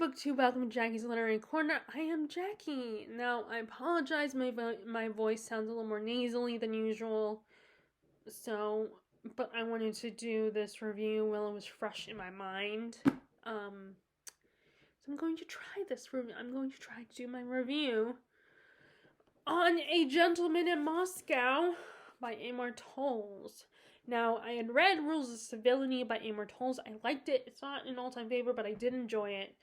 Book 2, welcome to Jackie's Literary Corner. I am Jackie. Now, I apologize, my voice sounds a little more nasally than usual. But I wanted to do this review while it was fresh in my mind. So I'm going to try this review. I'm going to try to do my review on A Gentleman in Moscow by Amor Towles. Now, I had read Rules of Civility by Amor Towles. I liked it. It's not an all-time favorite, but I did enjoy it.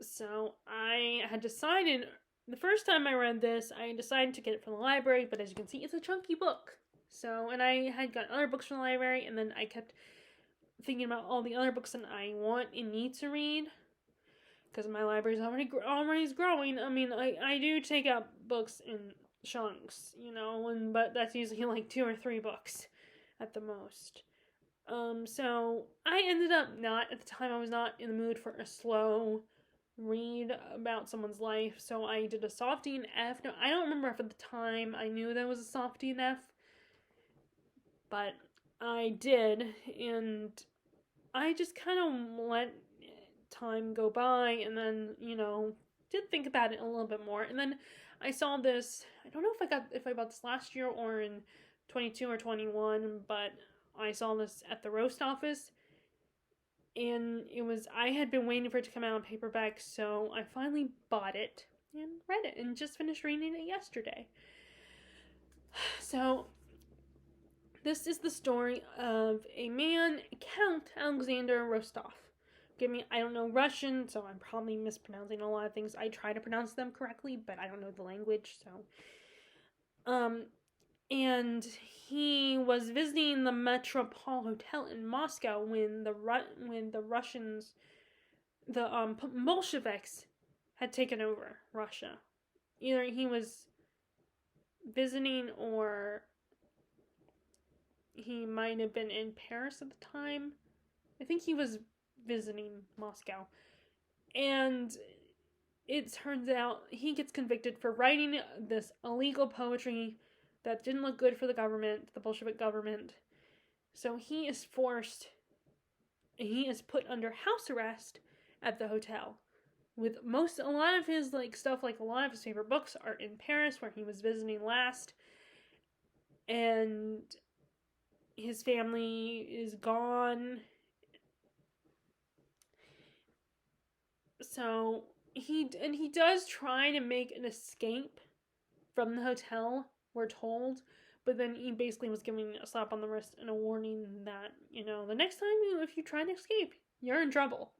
So I had decided, the first time I read this, I decided to get it from the library, but as you can see, it's a chunky book. And I had gotten other books from the library, and then I kept thinking about all the other books that I want and need to read, because my library is already growing. I mean, I do take up books in chunks, but that's usually like 2 or 3 books at the most. So I ended up at the time I was not in the mood for a slow read about someone's life, so I did a softie and F. No, I don't remember if at the time I knew that was a softie and F, but I did, and I just kind of let time go by, and then, did think about it a little bit more, and then I saw this, I don't know if I bought this last year or in 22 or 21, but I saw this at the roast office, and I had been waiting for it to come out on paperback, so I finally bought it and read it and just finished reading it yesterday. So, this is the story of a man, Count Alexander Rostov. I don't know Russian, so I'm probably mispronouncing a lot of things. I try to pronounce them correctly, but I don't know the language, so. And he was visiting the Metropole Hotel in Moscow when the Russians, the Bolsheviks, had taken over Russia. Either he was visiting or he might have been in Paris at the time. I think he was visiting Moscow. And it turns out he gets convicted for writing this illegal poetry that didn't look good for the government, the Bolshevik government. So he is put under house arrest at the hotel. With a lot of his stuff, a lot of his favorite books are in Paris, where he was visiting last. And his family is gone. So he does try to make an escape from the hotel, we're told, but then he basically was giving a slap on the wrist and a warning that, the next time if you try to escape, you're in trouble.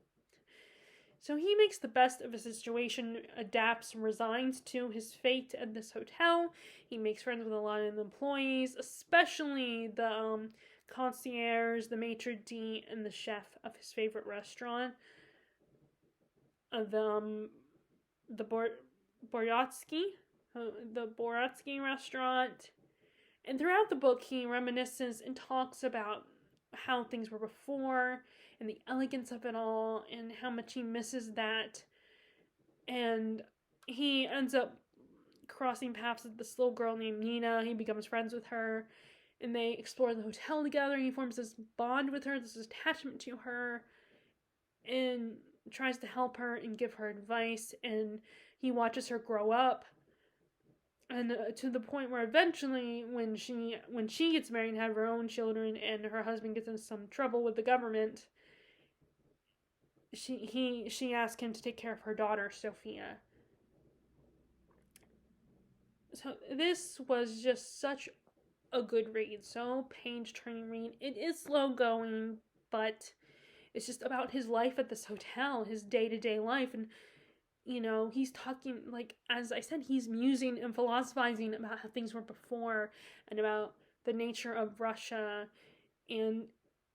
So he makes the best of a situation, adapts, resigns to his fate at this hotel. He makes friends with a lot of the employees, especially the concierge, the maitre d', and the chef of his favorite restaurant, the Boryatsky, the Boratsky restaurant. And throughout the book, he reminisces and talks about how things were before and the elegance of it all and how much he misses that. And he ends up crossing paths with this little girl named Nina. He becomes friends with her and they explore the hotel together. He forms this bond with her, this attachment to her, and tries to help her and give her advice. And he watches her grow up. And to the point where eventually, when she gets married and have her own children, and her husband gets in some trouble with the government, she asks him to take care of her daughter Sophia. So this was just such a good read, so page-turning read. It is slow going, but it's just about his life at this hotel, his day-to-day life, and he's talking, as I said, he's musing and philosophizing about how things were before and about the nature of Russia. And,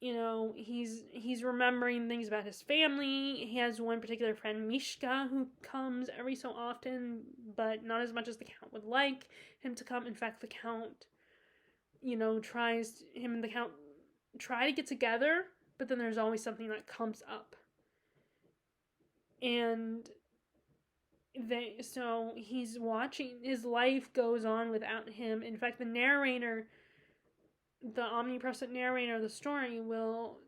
he's remembering things about his family. He has one particular friend, Mishka, who comes every so often, but not as much as the Count would like him to come. In fact, the Count, him and the Count try to get together, but then there's always something that comes up. And so he's watching, his life goes on without him. In fact, the narrator the omnipresent narrator of the story will,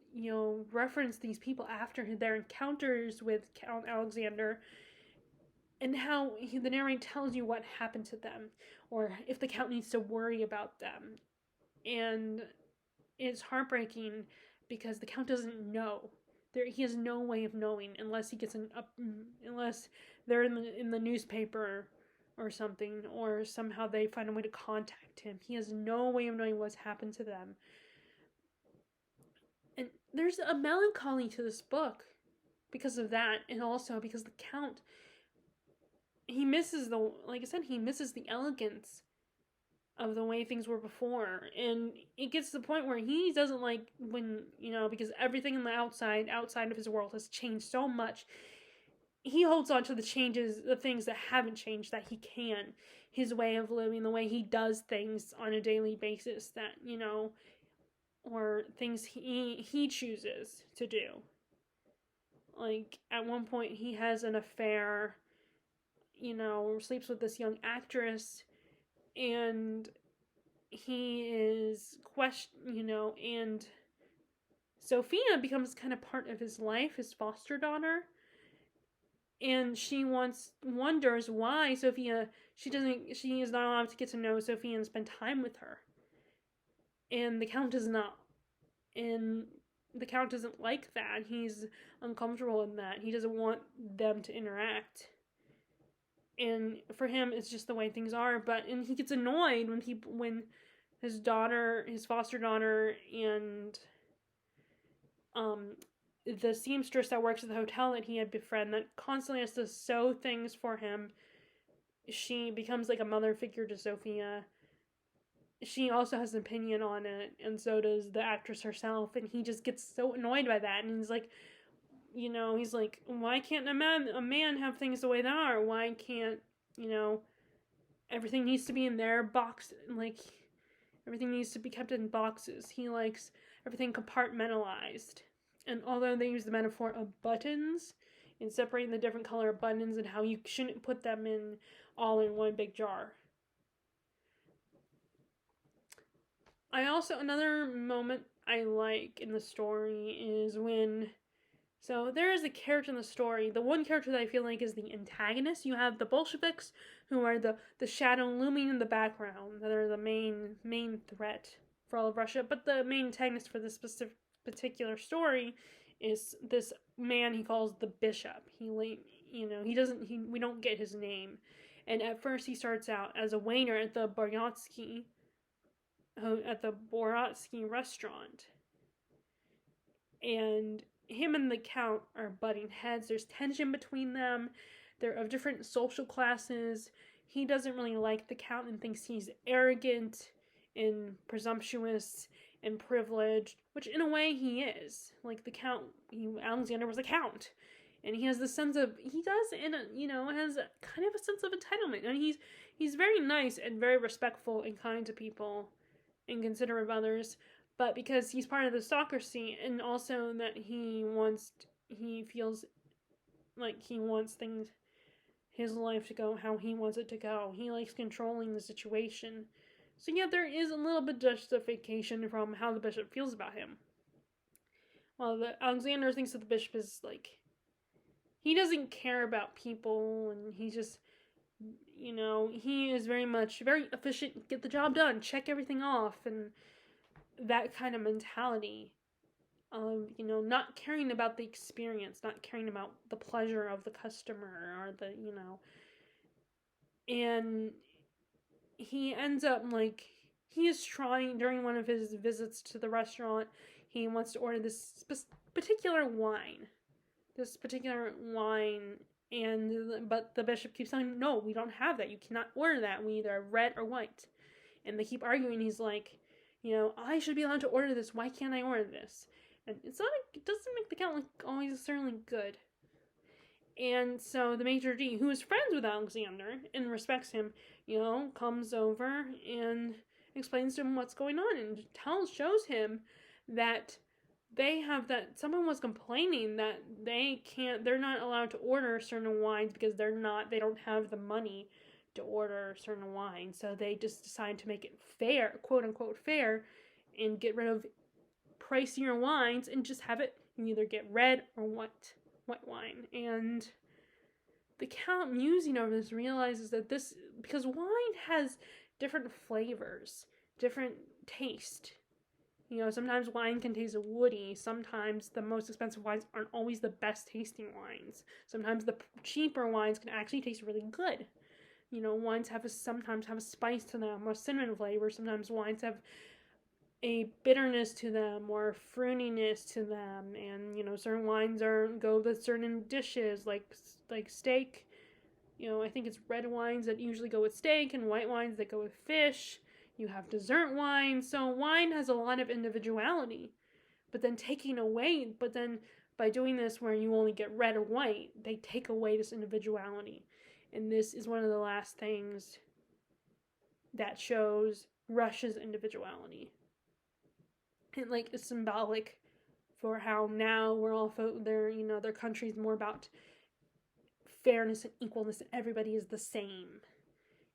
reference these people after their encounters with Count Alexander, and how the narrator tells you what happened to them, or if the Count needs to worry about them. And it's heartbreaking because the Count doesn't know. He has no way of knowing unless he gets unless they're in the newspaper or something, or somehow they find a way to contact him. He has no way of knowing what's happened to them. And there's a melancholy to this book because of that, and also because the Count, he misses he misses the elegance of the way things were before. And it gets to the point where he doesn't like when, because everything in the outside of his world has changed so much. He holds on to the things that haven't changed, that he can. His way of living, the way he does things on a daily basis, that, or things he chooses to do. Like, at one point, he has an affair, sleeps with this young actress, and he is and Sophia becomes kind of part of his life, his foster daughter. And she wonders why Sophia, she is not allowed to get to know Sophia and spend time with her. And the Count is not. And the Count doesn't like that. He's uncomfortable in that. He doesn't want them to interact. And for him, it's just the way things are. And he gets annoyed when his foster daughter, and the seamstress that works at the hotel that he had befriended, that constantly has to sew things for him, she becomes like a mother figure to Sophia. She also has an opinion on it, and so does the actress herself, and he just gets so annoyed by that. And he's like, why can't a man have things the way they are? Why can't, everything needs to be in their box, like, everything needs to be kept in boxes. He likes everything compartmentalized. And although they use the metaphor of buttons in separating the different color buttons and how you shouldn't put them all in one big jar. Another moment I like in the story is so there is a character in the story, the one character that I feel like is the antagonist. You have the Bolsheviks, who are the shadow looming in the background, that are the main threat for all of Russia, but the main antagonist for this particular story is this man he calls the Bishop. We don't get his name. And at first he starts out as a waiter at the Boratsky restaurant. And him and the Count are butting heads. There's tension between them. They're of different social classes. He doesn't really like the Count and thinks he's arrogant and presumptuous and privileged, which in a way he is. Like the Count, Alexander was a Count, and he has the sense of, has kind of a sense of entitlement. And he's very nice and very respectful and kind to people and considerate of others, but because he's part of the socracy, and also that he feels like he wants his life to go how he wants it to go. He likes controlling the situation. So yeah, there is a little bit of justification from how the Bishop feels about him. While Alexander thinks that the Bishop is he doesn't care about people, and he just, he is very efficient, get the job done, check everything off, and that kind of mentality of, not caring about the experience, not caring about the pleasure of the customer, or and he ends up he is trying, during one of his visits to the restaurant, he wants to order this particular wine, but the Bishop keeps saying, no, we don't have that, you cannot order that, we either have red or white. And they keep arguing. He's like, I should be allowed to order this, why can't I order this? And it doesn't make the Count always certainly good. And so the maitre d', who is friends with Alexander and respects him, comes over and explains to him what's going on, and shows him that someone was complaining that they're not allowed to order certain wines because they don't have the money to order certain wines. So they just decide to make it fair, quote unquote fair, and get rid of pricier wines and just have it, you either get red or white wine. And the Count, musing over this, realizes that this, because wine has different flavors, different taste. You know, sometimes wine can taste woody. Sometimes the most expensive wines aren't always the best tasting wines. Sometimes the cheaper wines can actually taste really good. You know, wines sometimes have a spice to them, or cinnamon flavor. Sometimes wines have a bitterness to them or fruitiness to them, and you know, certain wines go with certain dishes, like steak. You know, I think it's red wines that usually go with steak, and white wines that go with fish. You have dessert wine, so wine has a lot of individuality. But then by doing this where you only get red or white, they take away this individuality. And this is one of the last things that shows Russia's individuality. And like it's symbolic for how now we're all their country's more about fairness and equalness, and everybody is the same.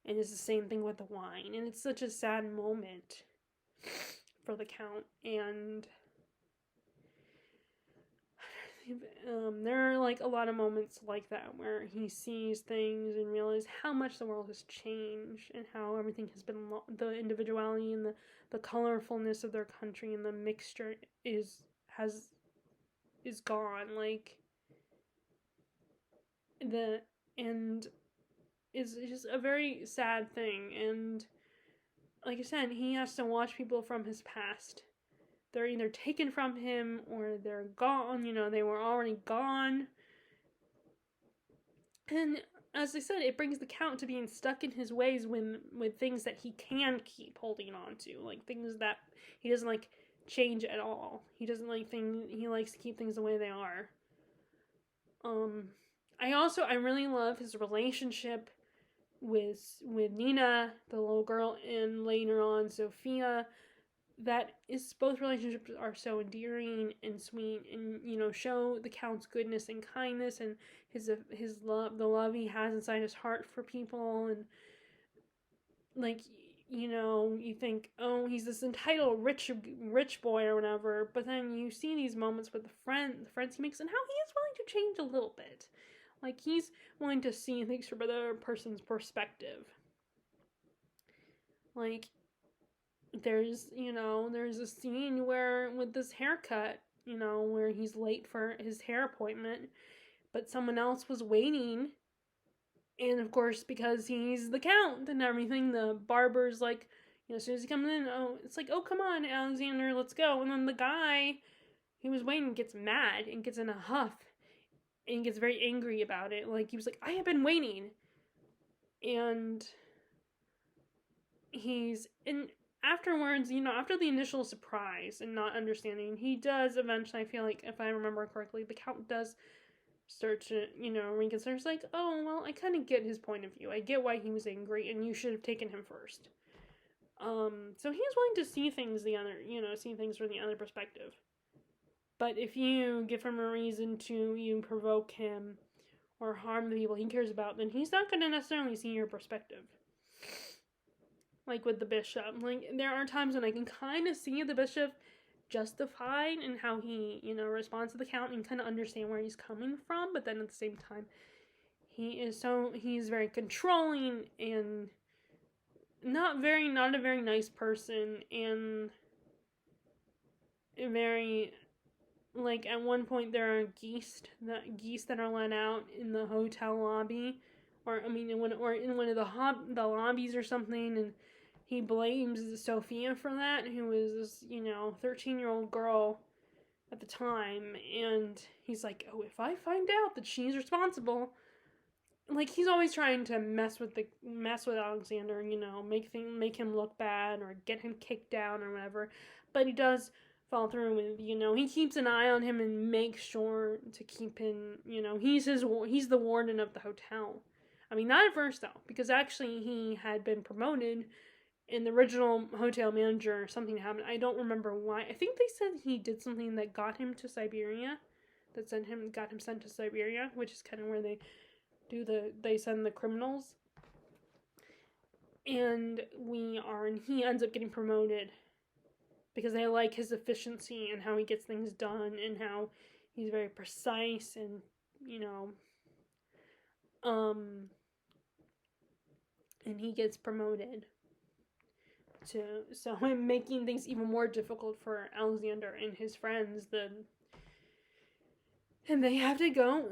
And it's the same thing with the wine. And it's such a sad moment for the Count. And there are like a lot of moments like that where he sees things and realizes how much the world has changed, and how everything has been the individuality and the colorfulness of their country and the mixture is gone. Like it's just a very sad thing. And like I said, he has to watch people from his past. They're either taken from him or they're gone. You know, they were already gone. And as I said, it brings the Count to being stuck in his ways with things that he can keep holding on to, like things that he doesn't like change at all. He doesn't like things. He likes to keep things the way they are. I really love his relationship with Nina, the little girl, and later on Sophia. Both relationships are so endearing and sweet, and you know, show the Count's goodness and kindness, and his love, the love he has inside his heart for people. And like, you know, you think, oh, he's this entitled rich boy or whatever, but then you see these moments with the friends he makes, and how he is willing to change a little bit. Like, he's willing to see things from another person's perspective. Like, there's a scene where, with this haircut, you know, where he's late for his hair appointment, but someone else was waiting. And of course, because he's the Count and everything, the barber's like, you know, as soon as he comes in, it's like, oh, come on, Alexander, let's go. And then the guy who was waiting gets mad and gets in a huff and gets very angry about it. Like, he was like, I have been waiting. And afterwards, you know, after the initial surprise and not understanding, he does eventually, I feel like, if I remember correctly, the Count does start to, you know, reconsider. It's like, oh, well, I kind of get his point of view. I get why he was angry, and you should have taken him first. So he's willing to see things from the other perspective. But if you give him a reason to provoke him or harm the people he cares about, then he's not going to necessarily see your perspective. Like with the bishop. Like, there are times when I can kind of see the bishop justified in how he, you know, responds to the Count, and kind of understand where he's coming from, but then at the same time, he's very controlling and not a very nice person, and very, like, at one point there are geese that are let out in the hotel lobby, or in one of the lobbies or something, and he blames Sophia for that, who is this, you know, 13-year-old girl at the time, and he's like, oh, if I find out that she's responsible, like, he's always trying to mess with Alexander, you know, make him look bad or get him kicked down or whatever, but he does follow through with, you know, he keeps an eye on him and makes sure to keep him, you know, he's the warden of the hotel. I mean, not at first though, because actually he had been promoted. In the original hotel manager, something happened. I don't remember why. I think they said he did something that got him to Siberia. Got him sent to Siberia, which is kind of where they send the criminals. And he ends up getting promoted because I like his efficiency and how he gets things done and how he's very precise and, you know, and he gets promoted to, so I'm making things even more difficult for Alexander and his friends. And they have to go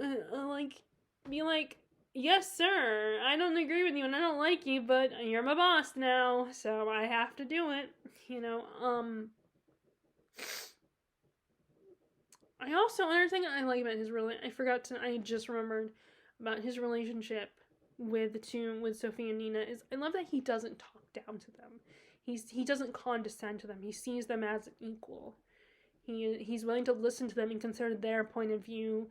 be like, yes sir, I don't agree with you and I don't like you, but you're my boss now, so I have to do it, you know. I also, another thing I like about his I just remembered about his relationship with Sophie and Nina is I love that he doesn't talk down to them. He doesn't condescend to them. He sees them as an equal. He's willing to listen to them and consider their point of view,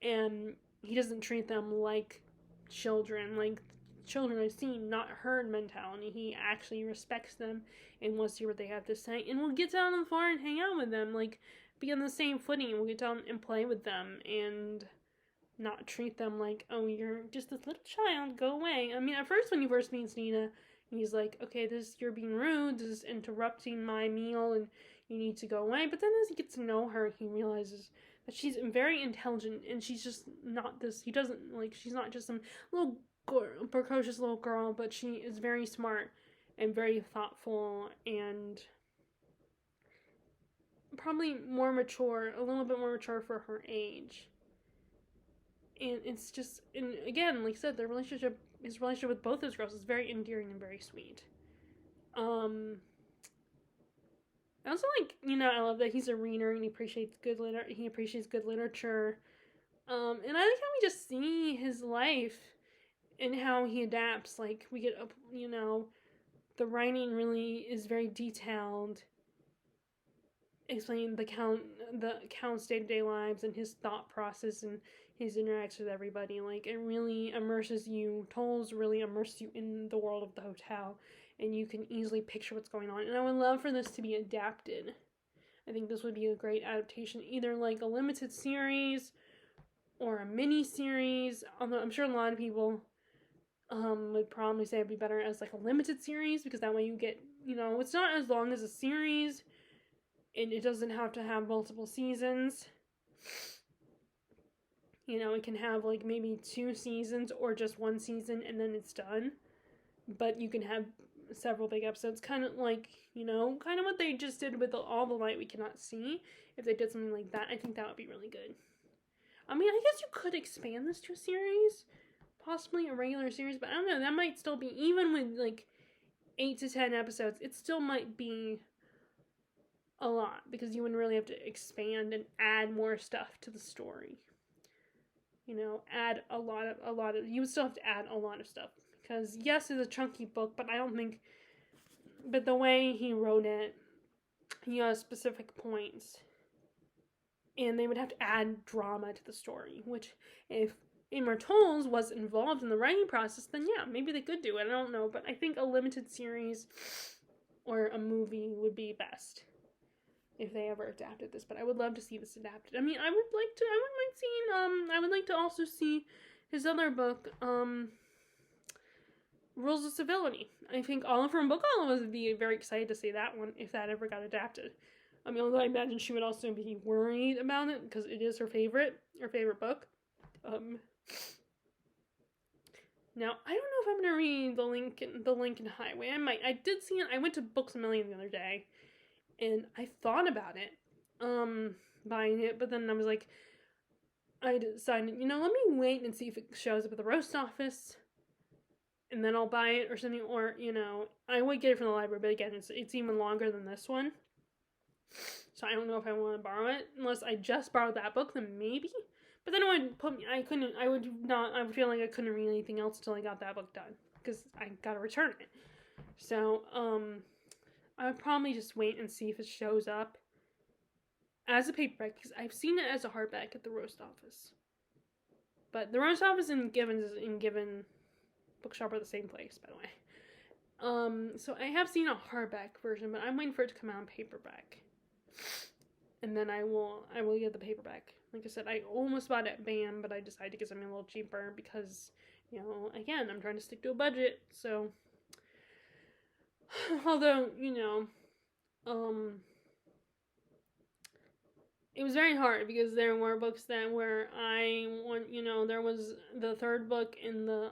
and he doesn't treat them like children, like children I've seen, not herd mentality. He actually respects them and wants to hear what they have to say, and will get down on the floor and hang out with them, like be on the same footing, and we'll get down and play with them and not treat them like, oh, you're just this little child, go away. I mean, at first when he first meets Nina, he's like, okay, you're being rude, this is interrupting my meal, and you need to go away. But then as he gets to know her, he realizes that she's very intelligent, and she's just not this, she's not just some little precocious little girl, but she is very smart and very thoughtful and probably more mature, a little bit more mature for her age. And it's just, and again, like I said, his relationship with both those girls is very endearing and very sweet. I also I love that he's a reader and he appreciates good literature. And I like how we just see his life and how he adapts. Like, we get, the writing really is very detailed, explaining the Count's day-to-day lives and his thought process and his interactions with everybody. Like, it really immerses you. Tolles really immerses you in the world of the hotel, and you can easily picture what's going on. And I would love for this to be adapted. I think this would be a great adaptation, either like a limited series or a mini series. Although I'm sure a lot of people would probably say it'd be better as like a limited series, because that way you get, it's not as long as a series, and it doesn't have to have multiple seasons. It can have like maybe 2 seasons or just 1 season and then it's done. But you can have several big episodes, kind of like, kind of what they just did with All the Light We Cannot See. If they did something like that, I think that would be really good. I mean, I guess you could expand this to a series, possibly a regular series, but I don't know, that might still be, even with like 8 to 10 episodes, it still might be a lot, because you wouldn't really have to expand and add more stuff to the story. Add a lot of, you would still have to add a lot of stuff, because yes, it's a chunky book, but but the way he wrote it, he has specific points, and they would have to add drama to the story, which if Amor Towles was involved in the writing process, then yeah, maybe they could do it, I don't know, but I think a limited series or a movie would be best if they ever adapted this. But I would love to see this adapted. I mean, I would like to also see his other book, Rules of Civility. I think Olive from Book Olive would be very excited to see that one if that ever got adapted. I mean, although I imagine she would also be worried about it, because it is her favorite book. Now, I don't know if I'm going to read the Lincoln Highway. I might. I did see it. I went to Books A Million the other day, and I thought about it, buying it, but then I was like, I decided, let me wait and see if it shows up at the roast office, and then I'll buy it or something, or, I would get it from the library, but again, it's even longer than this one, so I don't know if I want to borrow it, unless I just borrowed that book, then maybe, but then I would feel like I couldn't read anything else until I got that book done, because I gotta return it, so, I would probably just wait and see if it shows up as a paperback, because I've seen it as a hardback at the roast office. But the roast office and Given Bookshop are the same place, by the way. So I have seen a hardback version, but I'm waiting for it to come out in paperback. And then I will get the paperback. Like I said, I almost bought it at BAM, but I decided to get something a little cheaper because, again, I'm trying to stick to a budget, so... Although, it was very hard because there were books that where I want, there was the third book in the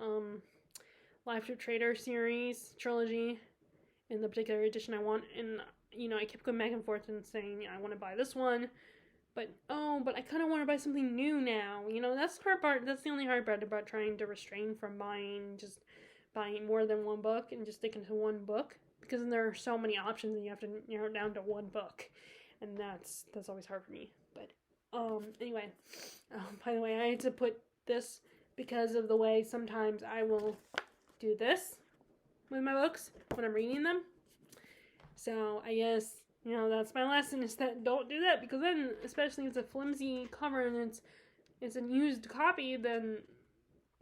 Life of Trader series trilogy in the particular edition I want, and I kept going back and forth and saying I want to buy this one, but I kind of want to buy something new now. That's the hard part. That's the only hard part about trying to restrain from buying more than one book and just sticking to one book, because then there are so many options and you have to narrow it down to one book, and that's always hard for me. But anyway, by the way, I had to put this because of the way sometimes I will do this with my books when I'm reading them. So I guess that's my lesson, is that don't do that, because then, especially if it's a flimsy cover and it's a used copy, then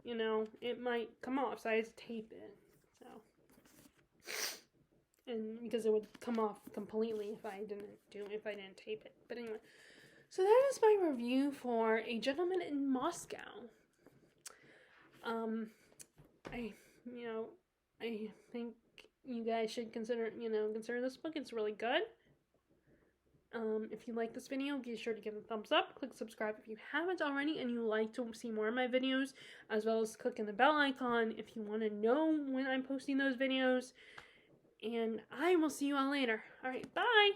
it might come off. So I had to tape it. So, and because it would come off completely if I didn't tape it. But anyway, so that is my review for A Gentleman in Moscow. I think you guys should consider this book. It's really good. If you like this video, be sure to give it a thumbs up. Click subscribe if you haven't already and you like to see more of my videos, as well as clicking the bell icon if you want to know when I'm posting those videos. And I will see you all later. Alright, bye!